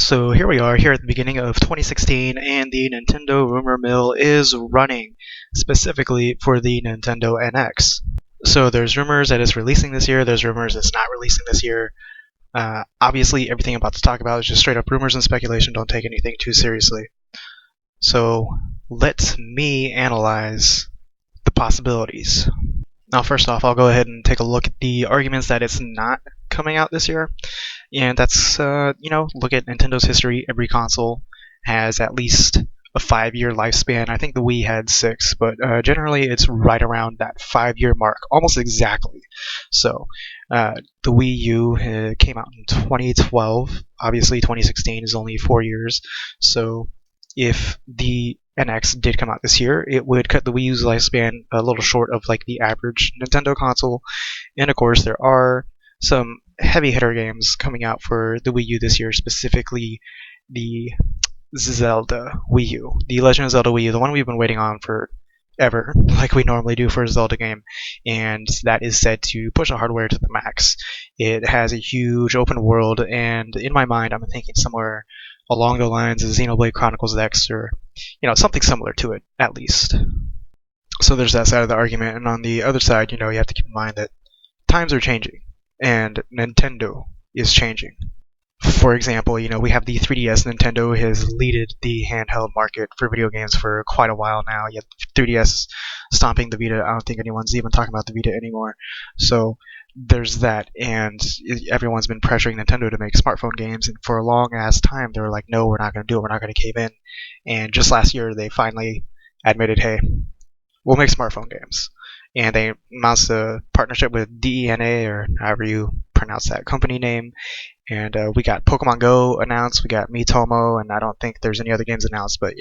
So here we are, here at the beginning of 2016, and the Nintendo rumor mill is running, specifically for the Nintendo NX. So there's rumors that it's releasing this year, there's rumors it's not releasing this year. Obviously, everything I'm about to talk about is just straight up rumors and speculation, don't take anything too seriously. So let me analyze the possibilities. Now, first off, I'll go ahead and take a look at the arguments that it's not coming out this year. And that's, look at Nintendo's history. Every console has at least a 5-year lifespan. I think the Wii had 6, but generally it's right around that 5-year mark, almost exactly. So, the Wii U came out in 2012. Obviously, 2016 is only 4 years. So, if the NX did come out this year, it would cut the Wii U's lifespan a little short of like the average Nintendo console. And of course, there are some heavy hitter games coming out for the Wii U this year, specifically the Zelda Wii U, the Legend of Zelda Wii U, the one we've been waiting on for ever, like we normally do for a Zelda game, and that is said to push the hardware to the max. It has a huge open world, and in my mind, I'm thinking somewhere along the lines of Xenoblade Chronicles X, or something similar to it, at least. So there's that side of the argument, and on the other side, you have to keep in mind that times are changing, and Nintendo is changing. For example, we have the 3DS. Nintendo has leaded the handheld market for video games for quite a while now, yet 3DS stomping the Vita. I don't think anyone's even talking about the Vita anymore. So there's that, and everyone's been pressuring Nintendo to make smartphone games, and for a long ass time they were like, no, we're not going to do it, we're not going to cave in. And just last year they finally admitted, hey, we'll make smartphone games. And they announced a partnership with DENA, or however you pronounce that company name. And we got Pokemon Go announced, we got Miitomo, and I don't think there's any other games announced, but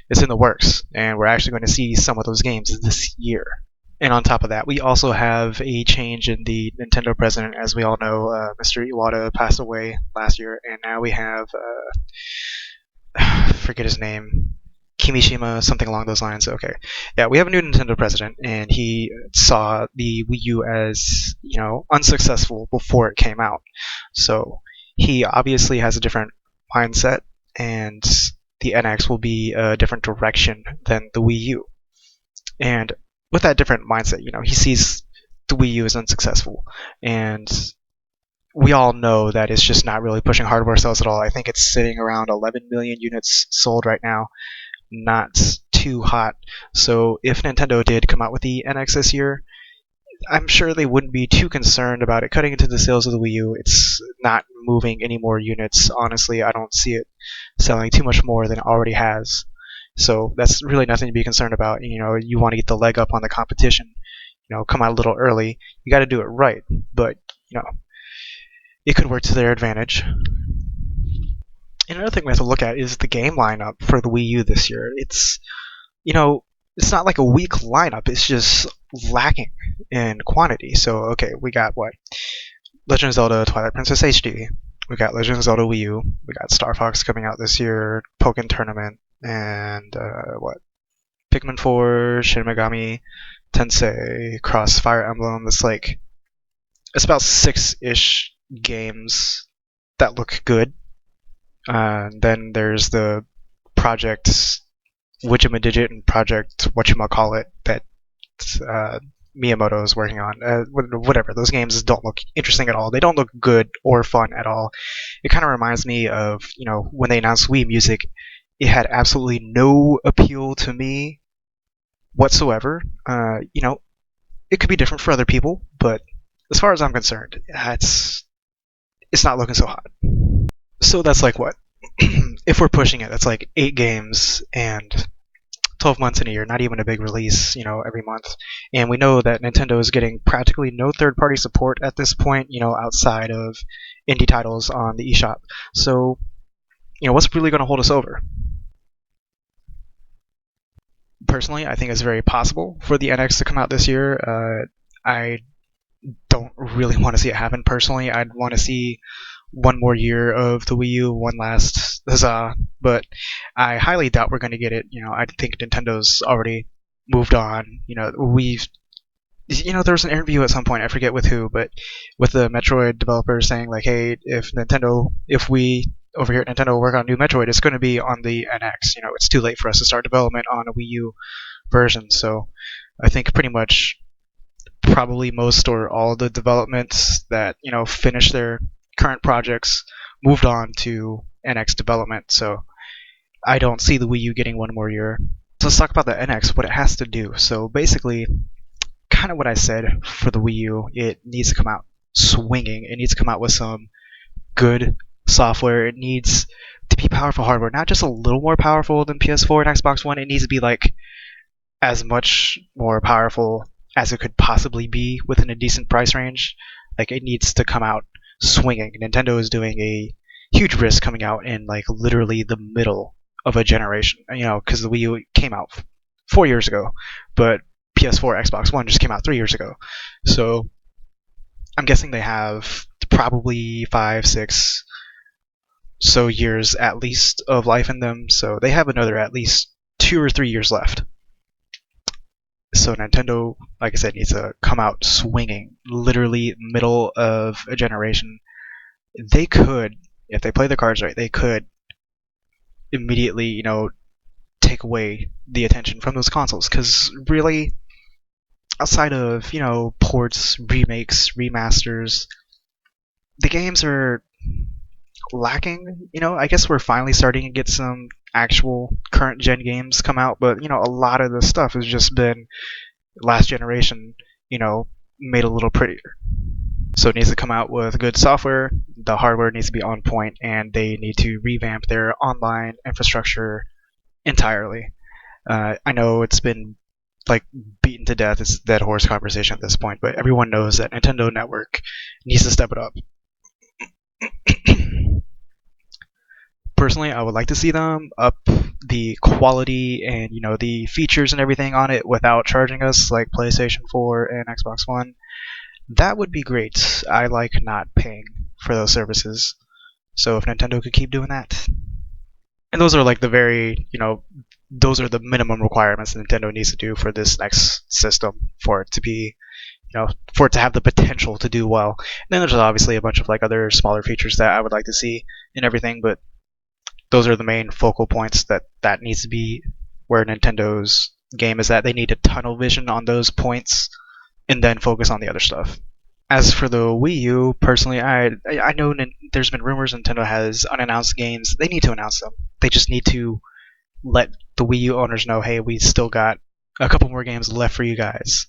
it's in the works, and we're actually going to see some of those games this year. And on top of that, we also have a change in the Nintendo president. As we all know, Mr. Iwata passed away last year, and now we have, forget his name, Kimishima, something along those lines. Okay, yeah, we have a new Nintendo president, and he saw the Wii U as unsuccessful before it came out. So he obviously has a different mindset, and the NX will be a different direction than the Wii U. And with that different mindset, he sees the Wii U as unsuccessful, and we all know that it's just not really pushing hardware sales at all. I think it's sitting around 11 million units sold right now. Not too hot. So if Nintendo did come out with the NX this year, I'm sure they wouldn't be too concerned about it cutting into the sales of the Wii U. It's not moving any more units. Honestly, I don't see it selling too much more than it already has. So that's really nothing to be concerned about. You want to get the leg up on the competition. Come out a little early. You got to do it right. But it could work to their advantage. And another thing we have to look at is the game lineup for the Wii U this year. It's not like a weak lineup. It's just lacking in quantity. So, okay, we got what? Legend of Zelda Twilight Princess HD. We got Legend of Zelda Wii U. We got Star Fox coming out this year. Pokken Tournament. And, Pikmin 4, Shin Megami Tensei, Cross Fire Emblem. It's about 6-ish games that look good. Then there's the Project Whatchamadigit and Project Whatchamacallit that Miyamoto is working on. Whatever, those games don't look interesting at all. They don't look good or fun at all. It kind of reminds me of, when they announced Wii Music, it had absolutely no appeal to me whatsoever. It could be different for other people, but as far as I'm concerned, it's not looking so hot. So that's like what? If we're pushing it, that's like 8 games and 12 months in a year, not even a big release, every month. And we know that Nintendo is getting practically no third-party support at this point, outside of indie titles on the eShop. So, what's really going to hold us over? Personally, I think it's very possible for the NX to come out this year. I don't really want to see it happen personally. I'd want to see one more year of the Wii U, one last huzzah, but I highly doubt we're going to get it. I think Nintendo's already moved on. There was an interview at some point, I forget with who, but with the Metroid developer saying like, hey, if we over here at Nintendo work on a new Metroid, it's going to be on the NX. It's too late for us to start development on a Wii U version. So I think pretty much probably most or all of the developments that finished their current projects moved on to NX development. So I don't see the Wii U getting one more year. So let's talk about the NX, what it has to do. So basically, kind of what I said for the Wii U, it needs to come out swinging. It needs to come out with some good software. It needs to be powerful hardware, not just a little more powerful than PS4 and Xbox One. It needs to be like as much more powerful as it could possibly be within a decent price range. Like it needs to come out swinging. Nintendo is doing a huge risk coming out in like literally the middle of a generation. Because the Wii U came out 4 years ago, but PS4, Xbox One just came out 3 years ago. So I'm guessing they have probably 5, 6 years at least of life in them. So they have another at least 2 or 3 years left. So Nintendo, like I said, needs to come out swinging, literally middle of a generation. They could, if they play the cards right, they could immediately, take away the attention from those consoles. Because really, outside of, ports, remakes, remasters, the games are lacking. I guess we're finally starting to get some actual current gen games come out, but a lot of the stuff has just been last generation, made a little prettier. So it needs to come out with good software, the hardware needs to be on point, and they need to revamp their online infrastructure entirely. I know it's been like beaten to death, it's a dead horse conversation at this point, but everyone knows that Nintendo Network needs to step it up. Personally, I would like to see them up the quality and the features and everything on it without charging us like PlayStation 4 and Xbox One. That would be great. I like not paying for those services. So if Nintendo could keep doing that. And those are like the very, those are the minimum requirements Nintendo needs to do for this next system for it to be, for it to have the potential to do well. And then there's obviously a bunch of like other smaller features that I would like to see and everything, but those are the main focal points that needs to be where Nintendo's game is at. They need to tunnel vision on those points and then focus on the other stuff. As for the Wii U, personally, I know there's been rumors Nintendo has unannounced games. They need to announce them. They just need to let the Wii U owners know, hey, we still got a couple more games left for you guys.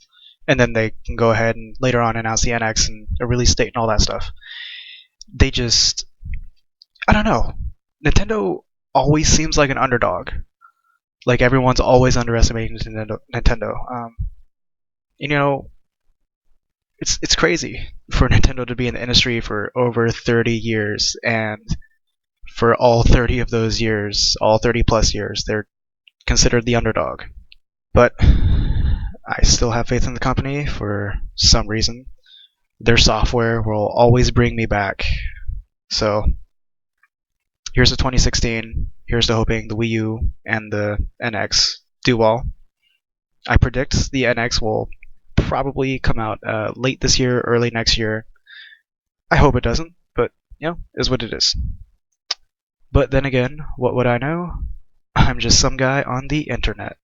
And then they can go ahead and later on announce the NX and a release date and all that stuff. They just, I don't know. Nintendo always seems like an underdog. Like everyone's always underestimating Nintendo. It's crazy for Nintendo to be in the industry for over 30 years, and for all 30 of those years, all 30 plus years, they're considered the underdog. But I still have faith in the company for some reason. Their software will always bring me back. So here's the 2016. Here's to hoping the Wii U and the NX do well. I predict the NX will probably come out late this year, early next year. I hope it doesn't, but is what it is. But then again, what would I know? I'm just some guy on the internet.